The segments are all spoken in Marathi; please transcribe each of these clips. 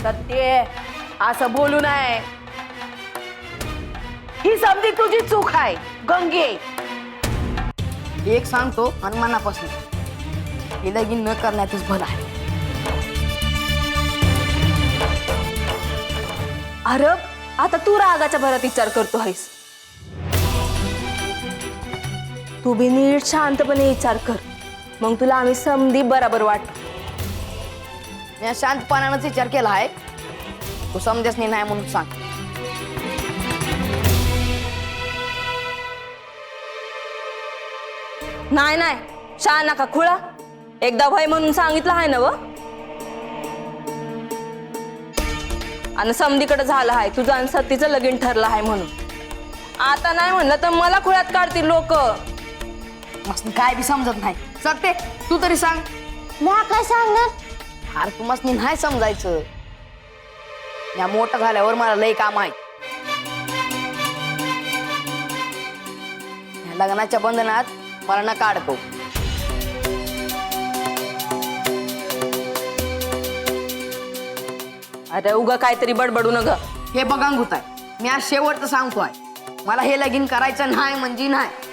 सत्य असं बोलू नये. ही समजी तुझी चूक आहे गंगे. एक सांगतो आणि मनापासून हे लगीन न करण्यातच भलं आहे. अरे आता तू रागाच्या भरात विचार करतो आहेस. तू बी नीट शांतपणे विचार कर, मग तुला आम्ही समधी बरोबर वाटतो. मी शांतपणानंच विचार केला आहे. तू समजेस नाही म्हणून सांग. नाही नाही शहा नका खुळा, एकदा भय म्हणून सांगितलं आहे ना व. आणि समधीकडे झालं आहे तुझं आणि सतीचं लगीन ठरलं आहे म्हणून. आता नाही म्हणलं तर मला खुळ्यात काढतील लोक. मस्त काय बी समजत नाही. सत्य तू तरी सांग. मला काय सांगणार? अरे तू मस्त नाही समजायचं. या मोठं झाल्यावर मला लय काम आहे. या लग्नाच्या बंधनात मला नका अडकव. अरे उगा काहीतरी बडबडू न ग. हे बघा अंगूत आहे, मी आज शेवटचं सांगतो आहे. मला हे लगीन करायचं नाही म्हणजे नाही.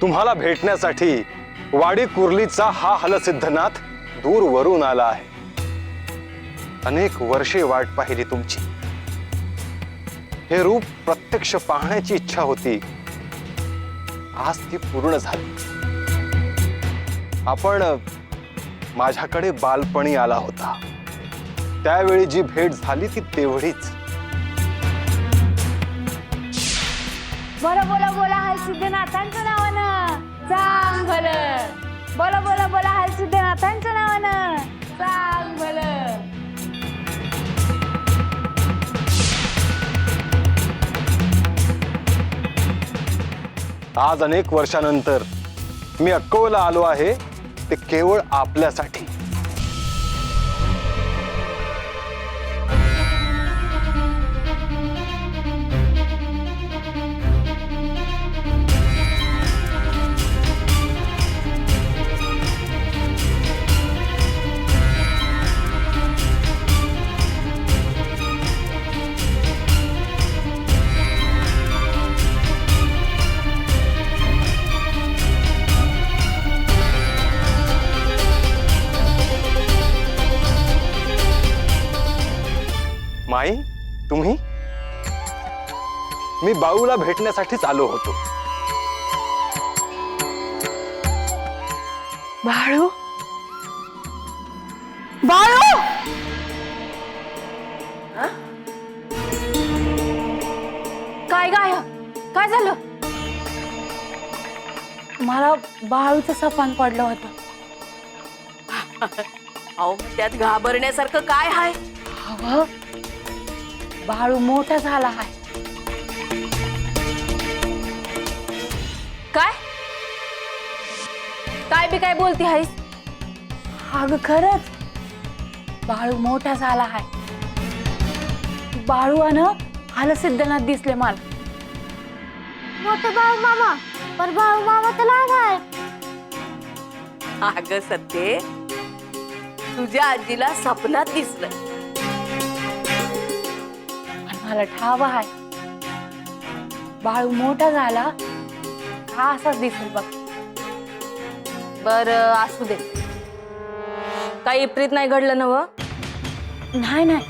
तुम्हाला भेटण्यासाठी वाडी कुर्लीचा हा हलसिद्धनाथ दूरवरून आला आहे. अनेक वर्षे वाट पाहिली तुमची. हे रूप प्रत्यक्ष पाहण्याची इच्छा होती, आज ती पूर्ण झाली. आपण माझ्याकडे बालपणी आला होता, त्यावेळी जी भेट झाली ती तेवढीच. बोला बोला बोला हलसिद्धनाथांच्या नावानं सांग भलं. बोला बोला बोला हलसिद्धनाथांच्या नावानं सांग भलं. आज अनेक वर्षानंतर मी अक्कवला आलो आहे, ते केवळ आपल्यासाठी. माई, तुम्ही? मी बाळूला भेटण्यासाठीच आलो होतो. बाळू बाळू काय गाय काय झालं? मला बाळूचं सपान पडलं होतं. अहो त्यात घाबरण्यासारखं काय आहे? अहो, बाळू मोठा झाला आहे. काय काय बी काय बोलती आहेस? अगं खरंच बाळू मोठा झाला आहे. बाळू अन हलसिद्धनाथ दिसले मला. मोठे बाळू मामा, पर बाळू मामा तर लहान आहे. अगं सत्ये, तुझ्या आजीला स्वप्नात दिसलं. पण मला ठाव आहे बाळू मोठा झाला का असाच दिसेल बघ. बर असू दे. काही विपरीत नाही घडलं नव? नाही नाही,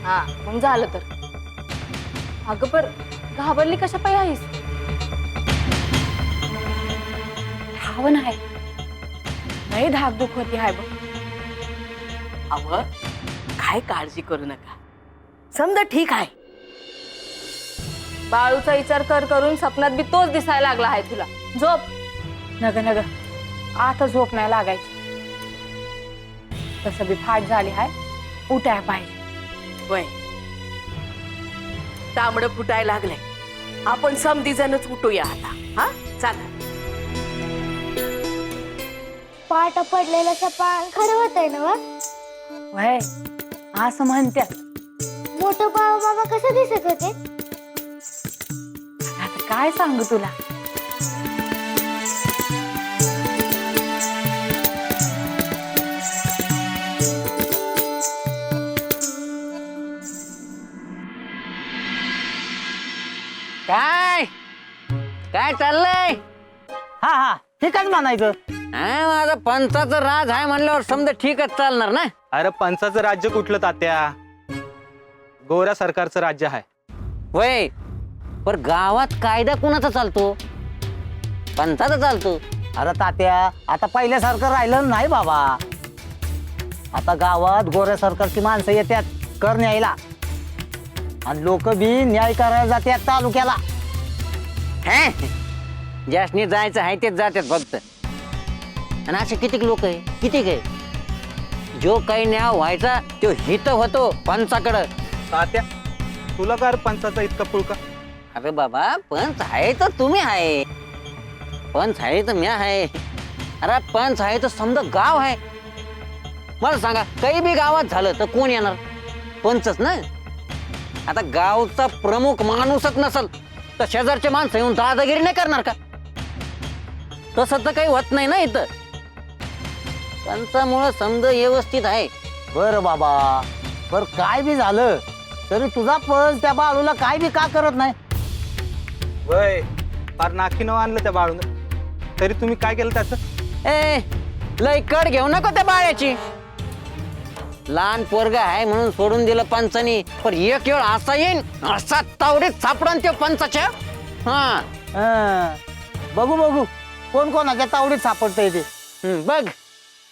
हा मग झालं तर. अगं पर घाबरली कशा पायी आहेस? ठाव नाही, नाही धाकधूक होती हाय बघ. अव काय काळजी करू नका, समजा ठीक आहे. बाळूचा विचार करून सपनात बी तोच दिसायला लागला आहे तुला. झोप. नग नग, आता झोप नाही लागायची. तसं बी फाट झाली हाय, उठाय पाहिजे. वय तांबड फुटायला लागलंय. आपण समधी जणच उठूया आता. हा चला. पाट पडलेलं सपान खरं होतंय ना व? वय असं म्हणत्यात. मोठं बाळ मामा कसं दिसत होते? आता काय सांगू तुला. काय काय चाललंय? हा हा ठीकच म्हणायचं. हा, माझा पंचाचं राज आहे म्हणल्यावर समजा ठीकच चालणार ना. अरे पंचाचं राज्य कुठलं तात्या, गोऱ्या सरकारचं राज्य आहे. वय पर गावात कायदा कुणाचा चालतो? पंचाचा चालतो. अरे तात्या आता पहिल्यासारखं राहिलं नाही बाबा. आता गावात गोऱ्या सरकारची माणसं येतात कर न्यायला, आणि लोक बी न्याय करायला जातात तालुक्याला. हे ज्यासनी जायचं आहे तेच जातात फक्त. आणि असे कितीक लोक आहे, कितीक आहे जो काही न्याय व्हायचा तो हित होतो पंचाकडं. तात्या तुला का पंचाचा इतका पुळका? अरे बाबा पंच आहे तर तुम्ही आहे, पंच आहे तर मी आहे. अरे पंच आहे तर समजा गाव आहे. मला सांगा काही बी गावात झालं तर कोण येणार? पंचच ना. आता गावचा प्रमुख माणूसच नसल तर शेजारचे माणसं येऊन दादागिरी नाही करणार का? तसं तर काही होत नाही ना इथं. पंचामुळं समजा व्यवस्थित आहे. बर बाबा, बर काय बी झालं तरी तुझा पंच त्या बाळूला काय बी का करत नाही? वय फार नाकी नव आणलं त्या बाळून, तरी तुम्ही काय केलं त्याचं? ए लय कड घेऊ नको त्या बाळ्याची. लहान पोरगा आहे म्हणून सोडून दिलं पंचानी, पण एक वेळ असा येईन असा तावडीत सापडन ते पंचाच्या. हा हं, बघू बघू कोण कोणाच्या तावडीत सापडतंय ते. बघ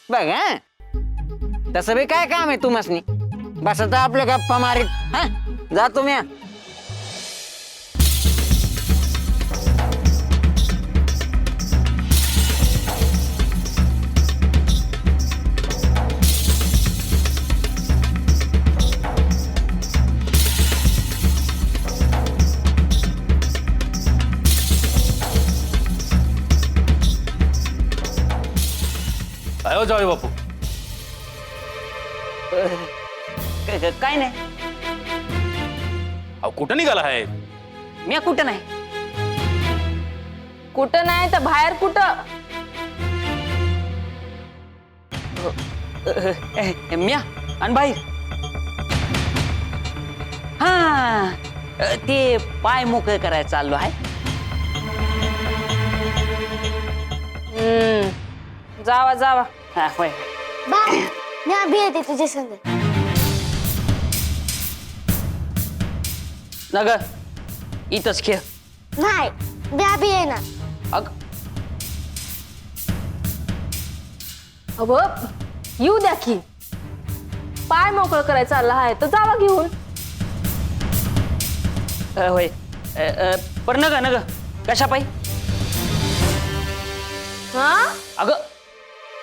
बघ. हा तसं बी काय काम आहे तुम्हासनी? बसत आपल्या गप्पा मारीत. हा जा तुम्ही. आयो जावे बापू. काय नाही. अहो कुठं निघाला आहे? मी कुठं नाही. कुठं नाही तर बाहेर कुठं? म्या आणि बाई. हा ते पाय मोकळे करायला चाललो आहे. जावा जावा. हा होय. बा मी अभि येते तुझ्या संग. नग इथंच खेळ. नाही मी अभि येणार. अग अव येऊ द्या की. पाय मोकळं करायचं चालला आहे तर जावा घेऊन. होय. पर नग नग कशा पायी? हा अगं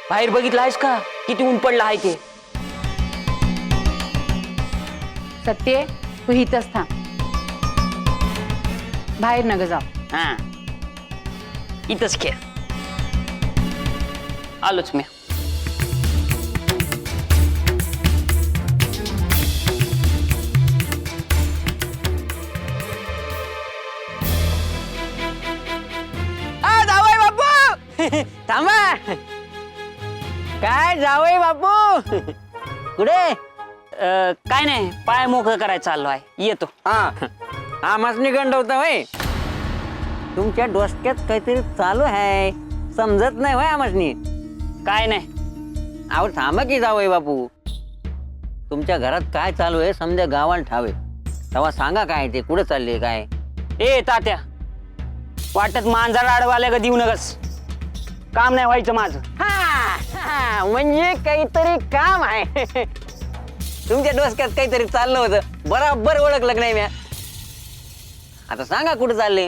बाहेर बघितलं आहेस का किती ऊन पडलं आहे ते? सत्ये तू इथंच थांब, बाहेर नग जाऊ. हा इथंच खेळ. आलोच मी. थांबा. काय जावई बापू कुठे काय नाही पाय मोकळं करायचं चाललो आहे येतो. हा मसनी गंडवता होय तुमच्या डोसक्यात काहीतरी चालू आहे समजत नाही होय आमसनी. काय नाही अहो थांबा की जावई बापू तुमच्या घरात काय चालू आहे समजा गावाला ठावे तेव्हा सांगा काय ते कुठे चालले काय. ए तात्या वाटत मांजर आडवाल्या का देऊ नकस काम नाही व्हायचं माझं. म्हणजे काहीतरी काम आहे तुमच्या डोसक्यात काहीतरी चाललं होतं बरोबर ओळखलं नाही म्या. आता सांगा कुठे चालले.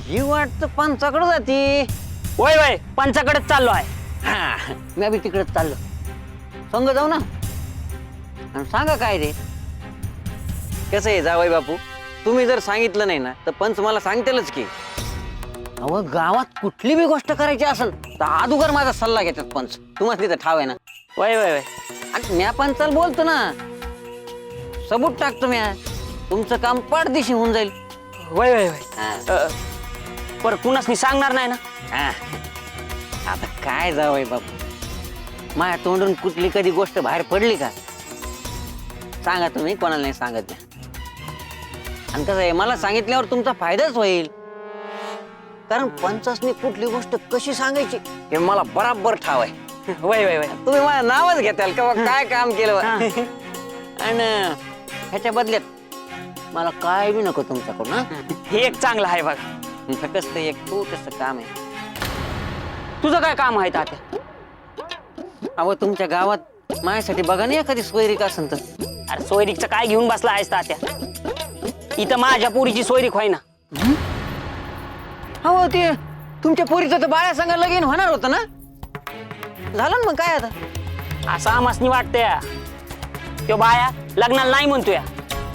ही वाटत पंचाकडे जाती. वय वय पंचाकडेच चाललो आहे. हा मी बी तिकडेच चाललो संग जाऊ ना आणि सांगा काय ते कसं आहे जावई बापू तुम्ही जर सांगितलं नाही ना तर पंच मला सांगतेलच की. अहो गावात कुठली बी गोष्ट करायची असेल तर अगोदर माझा सल्ला घेतात पंच तुम्हाला तिथं ठाव आहे ना. वय वय वय आणि म्या पंचाला बोलतो ना सबूत टाकतो म्या तुमचं काम पाठदिशी होऊन जाईल. वय वय वय हा. पर कुणास मी सांगणार नाही ना. हा. आता काय जावई बापू माझ्या तोंडून कुठली कधी गोष्ट बाहेर पडली का सांगा तुम्ही कोणाला नाही सांगत नाही. आणि कसं आहे मला सांगितल्यावर तुमचा फायदाच होईल कारण पंचासनी कुठली गोष्ट कशी सांगायची हे मला बराबर ठाव आहे. वय वय वय तुम्ही मला नावच घेताल का काय काम केलं आणि ह्याच्या बदल्यात मला काय बी नको तुमच्याकडून. हे एक चांगलं आहे बघा. फक्त ते एक छोटंसं काम आहे. तुझं काय काम आहे तात्या. अहो तुमच्या गावात माझ्यासाठी बघा ना एखादी सोयरीक असेल तर. अरे सोयरीकचं काय घेऊन बसला आहेस तात्या इथं माझ्या पोरीची सोयरीक होय ना. हो ते तुमच्या पोरीचं तर बाळ्या संग लगीन होणार होतं ना झालं ना मग काय आता. असं आमासनी वाटतंय तो बाया लग्नाला नाही म्हणतोय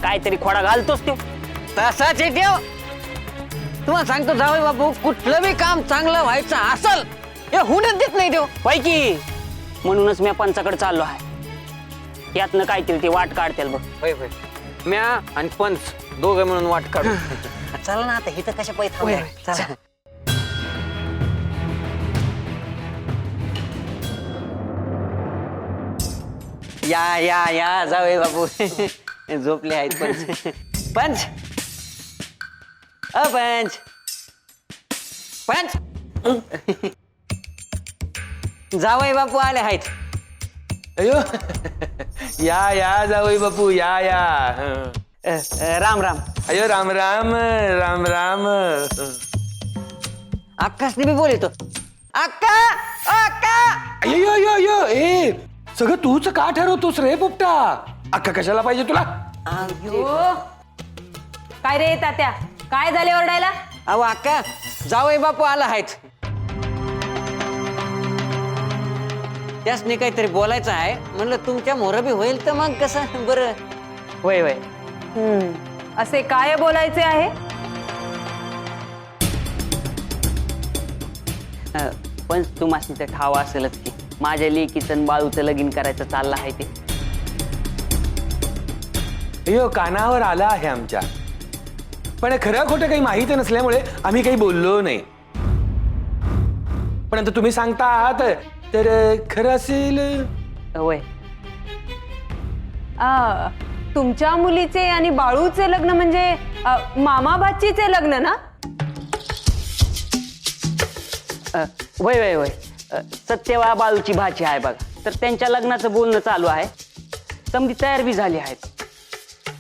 काहीतरी खोडा घालतोस तो. तसाच आहे देव तुम्हाला सांगतो जावई बापू कुठलं बी काम चांगलं व्हायचं असल हे होऊनच देत नाही देव. होय की म्हणूनच मी पंचाकडे चाललो आहे यातनं काहीतरी ते वाट काढतील बघ. होय होय म्या आणि पंच दोघं म्हणून वाट काढू. चला ना आता इथं कशा पैसे चला. या या या जावई बापू झोपले आहेत पंच. पंच पंच पंच जावई बापू आले आहेत. अयो या या जावई बापू या या. राम राम. अयो राम राम राम राम. अक्कासने बी बोलतो अक्का अक्का. अयो अयो अयो ए सगळं तूच का ठरवतोस रे पोपटा. अक्का कशाला पाहिजे तुला. काय रे तात्या काय झाले ओरडायला. अहो अक्का जावई बापू आला आहेत त्यासने काहीतरी बोलायचं आहे म्हणलं तुमच्या मोर बी होईल तर मग कसं बरं. वय वय असे काय बोलायचे आहे. पण तुम्हाला तर ठाव असेलच की माझ्या लेकीचं बाळूचं लगीन करायचं चाललं आहे ते. अयो कानावर आला आहे आमच्या पण खरं खोटं काही माहिती नसल्यामुळे आम्ही काही बोललो नाही. पण आता तुम्ही सांगता आहात तर खरं असेल. वय तुमच्या मुलीचे आणि बाळूचे लग्न म्हणजे मामा बाचीचे लग्न ना. वय वय वय सत्यवा बाळूची भाची आहे बघा तर त्यांच्या लग्नाचं बोलणं चालू आहे. समधी तयार बी झाली आहेत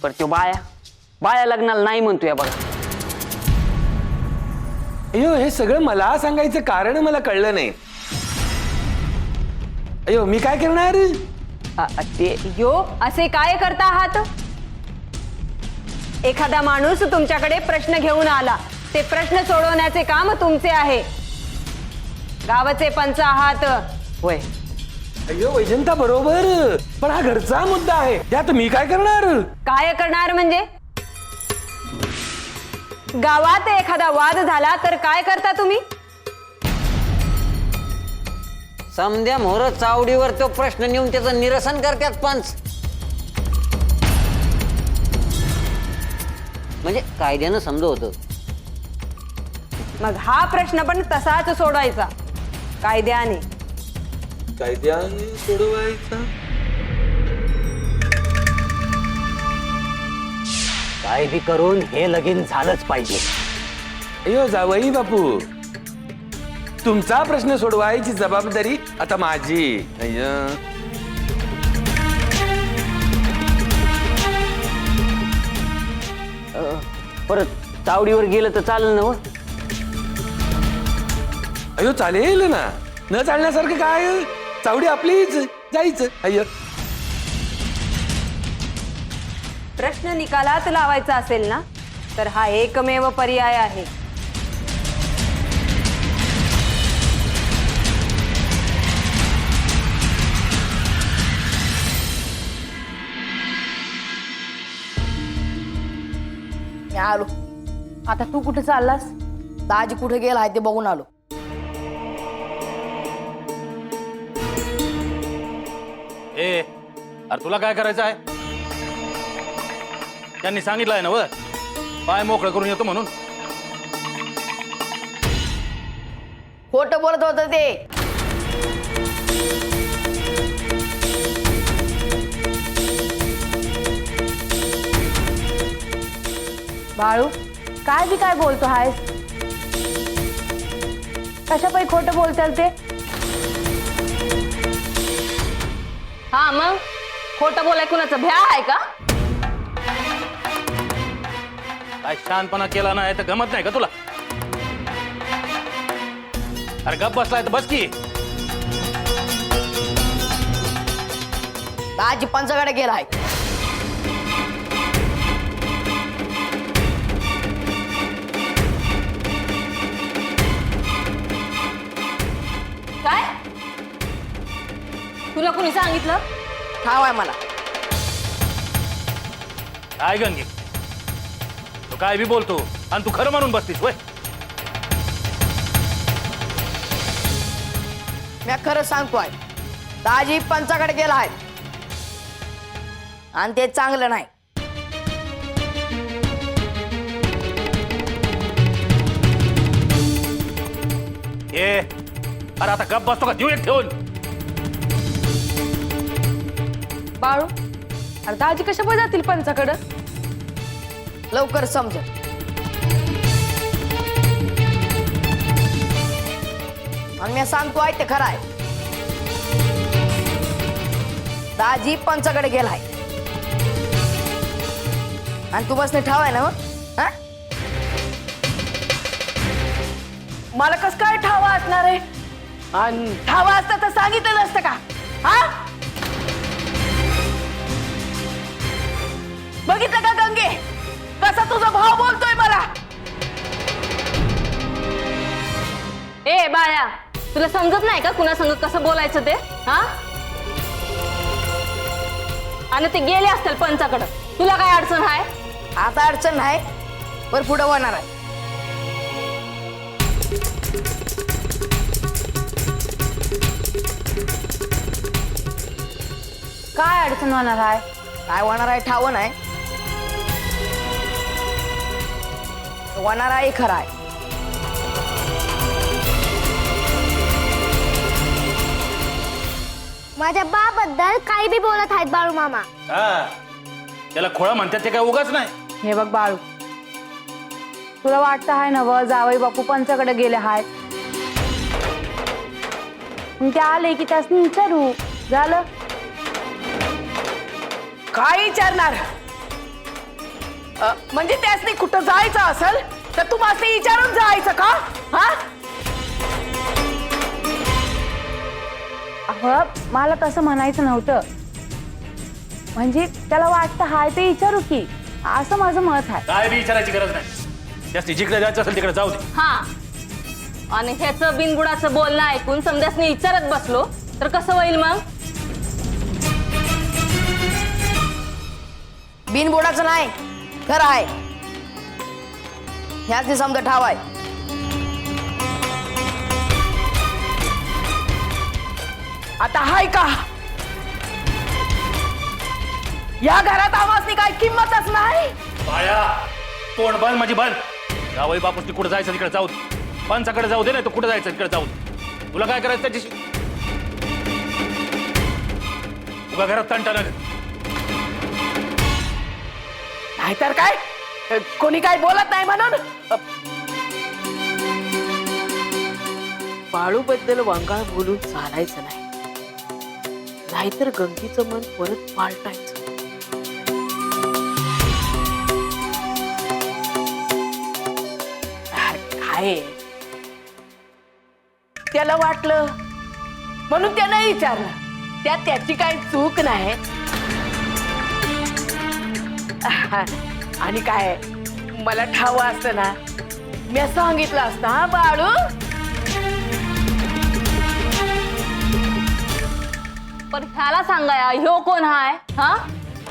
पण तो बाया लग्नाला नाही म्हणतोय बघा. अयो हे सगळं मला सांगायचं कारण मला कळलं नाही. अयो मी काय करणार. ते यो असे काय करता आहात. एखादा माणूस तुमच्याकडे प्रश्न घेऊन आला ते प्रश्न सोडवण्याचे काम तुमचे आहे. गावाचे पंच आहात. वय अयो वैजंता बरोबर पण हा घरचा मुद्दा आहे त्यात मी काय करणार. काय करणार म्हणजे गावात एखादा वाद झाला तर काय करता तुम्ही. समद्या मोर चावडीवर तो प्रश्न नेऊन त्याचं निरसन करतात पंच. म्हणजे कायद्यानं समजवतं. मग हा प्रश्न पण तसाच सोडवायचा कायद्याने. कायद्याने सोडवायचा. काय बी करून हे लगीन झालंच पाहिजे. अयो जावई बापू, तुमचा प्रश्न सोडवायची जबाबदारी आता माझी. अय्या. परत तावडीवर गेलं तर चालेल ना हो? अयो चालेल ना, न चालण्यासारखं काय, चावडी आपलीच, जायचं. अय्य. प्रश्न निकालात लावायचा असेल ना तर हा एकमेव पर्याय आहे. मी आलो. आता तू कुठे चाललास? दाजी कुठे गेला आहे ते बघून आलो. ए अरे तुला काय करायचं आहे? त्यांनी सांगितलंय ना व पाय मोकळं करून येतो म्हणून. खोटं बोलत होतं ते. बाळू, काय बी काय बोलतो आहेस? कशापायी खोटं बोलताल ते? हा मग खोटं बोलाय कुणाचं भ्या आहे का? काय शानपणा केला नाही तर गमत नाही का तुला? अरे गप बसलाय तर बस की. दाजी पंचाकडे गेला आहे. काय? तुला कोणी सांगितलं? ठाव आहे मला. काय गंगे, तू काय बी बोलतो आणि तू खरं म्हणून बसतीस वय. मी खरं सांगतोय, दाजी पंचाकडे गेला आहे आणि ते चांगलं नाही. ए अरे आता गप बसतो का देऊ एक ठेवून? बाळू, अरे दाजी कशा पाय जातील पंचाकडं? लवकर समज. आणि मी सांगतोय ते खरं आहे. दाजी पंचाकडे गेलाय आणि तू बसने ठाव आहे ना? हा? मला कस काय ठावा असणार आहे? आणि ठावा असता तर सांगितलं नसतं का? हा, बघितलं का गंगे, कसा तुझा भाव बोलतोय मला? ए बाळ्या, तुला समजत नाही का कुणा संग कसं बोलायचं ते? हा, आणि ते गेले असतील पंचाकडं, तुला काय अडचण आहे? आता अडचण नाही, पण पुढे होणार आहे. काय अडचण होणार आहे? काय होणार आहे ठाव नाही, होणार आहे खरं आहे. माझ्या बाबद्दल काही बी बोलत आहेत बाळू मामा. हा, त्याला खोळा म्हणतात ते काय उगाच नाही. हे बघ बाळू, तुला वाटतं आहे ना व जावई बापू पंचाकडे गेले आहेत, मग ते आले की त्यासनी विचारू. झालं? काय विचारणार? म्हणजे त्यासनी कुठं जायचं असेल तर तू मासे विचारून जायचं का? हा, अहो मला तसं म्हणायचं नव्हतं. म्हणजे त्याला वाटतं हाय ते विचारू की, असं माझं मत आहे. काय बी विचारायची गरज नाही. जास्ती जिकडे जायचं असेल तिकडे जाऊ दे. हा, आणि ह्याचं बिनबुडाचं बोलणं ऐकून समजासनी विचारत बसलो तर कसं होईल मग? बिनबोडाचं नाही, खरं आहे. ह्याच समजा ठाव आहे. आता हाय का? या घरात आवाजनी काय किंमतच नाही. बाया तोंड बंद माझी बंद. जावई बापूस कुठे जायचं तिकडे जाऊ दे. पंचाकडे जाऊ दे, नाही तर कुठे जायचं तिकडे जाऊ दे. तुला काय करायचं त्याच्याशी? तुका घरात कंटाळा नाही. नाहीतर काय कोणी काय बोलत नाही म्हणून बाळू बद्दल वंगाळ बोलून चालायचं नाही, नाहीतर गंगीचं मन परत पालटायचं. काय त्याला वाटलं म्हणून त्यानं विचारलं, त्याची काही चूक नाही. आणि काय मला ठाव असतं ना, मी सांगितलं असतं. हा बाळू, पण ह्याला सांगाया ह्यो कोण हाय? हा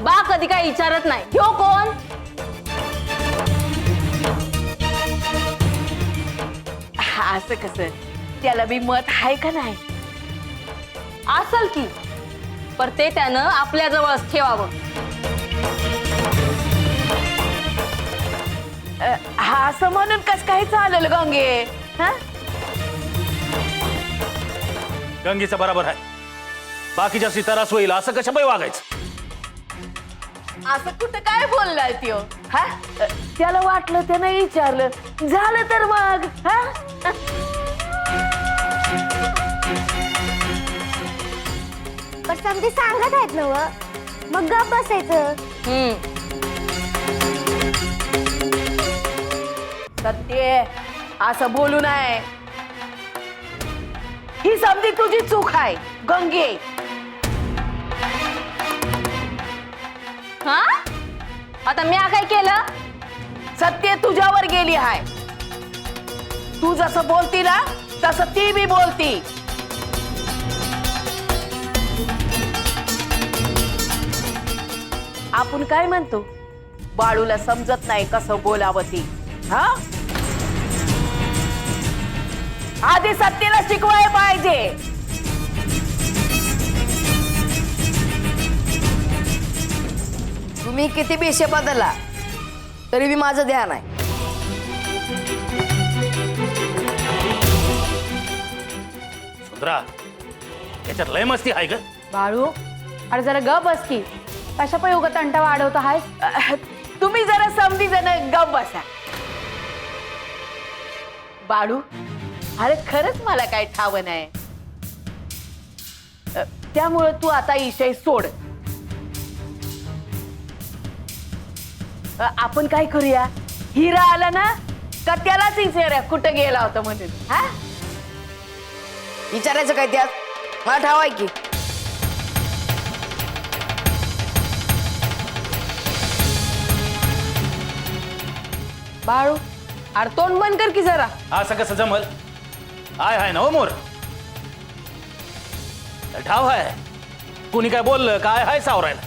बा कधी काय विचारत नाही, ह्यो कोण? असं कसं, त्याला बी मत आहे का नाही? असल की, पर ते त्यानं आपल्या जवळच ठेवावं. हा असं म्हणून कस काही चालेल गंगे? हा गंगीचं बरोबर आहे, बाकीच्या त्रास होईल असं कशा पाहिजे वागायचं. असं कुठं काय बोललाय त्यो? हा त्याला वाटलं, त्यानं विचारलं, झालं तर मग. हा पण समधी सांगत आहेत ना व, मग गप बसायचं. सत्य असं बोलू नये. ही समधी तुझी चूक आहे गंगे. हा आता मी काय केलं? सत्य तुझ्यावर गेली आहे. तू जसं बोलती ना तसं ती बी बोलती. आपण काय म्हणतो, बाळूला समजत नाही कसं बोलावं ती. हा आधी सत्तेला शिकवाय पाहिजे. तुम्ही किती बी हिशेब बदलला तरी बी माझं ध्यान आहे. सुंदरा, याच्यात लय मस्ती आहे ग. बाळू, अरे जरा ग बस की, कशा पण उगा तंटा वाढवतो हाय. तुम्ही जरा समधी जण गप बसा. बाळू, अरे खरंच मला काय ठाव नाही. त्यामुळे तू आता विषय सोड. आपण काय करूया, हिरा आला ना का त्यालाच विचारूया कुठं गेला होता म्हणून. हा विचारायचं काय त्यात, मला ठाव आहे की. बाळू, अरे तोंड बंद कर की जरा. असं कसं जमल? हाय ना हो मोर, ठाव आहे. कुणी काय बोललं काय हाय सावरायला,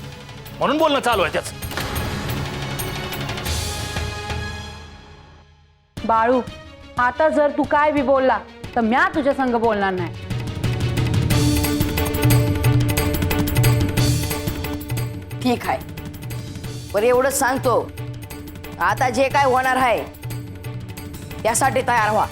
म्हणून बोलणं चालू आहे त्याच. बाळू, आता जर तू काय बी बोलला तर म्या तुझ्या संग बोलणार नाही. ठीक आहे, पण एवढंच सांगतो, आता जे काय होणार आहे त्यासाठी तयार व्हा.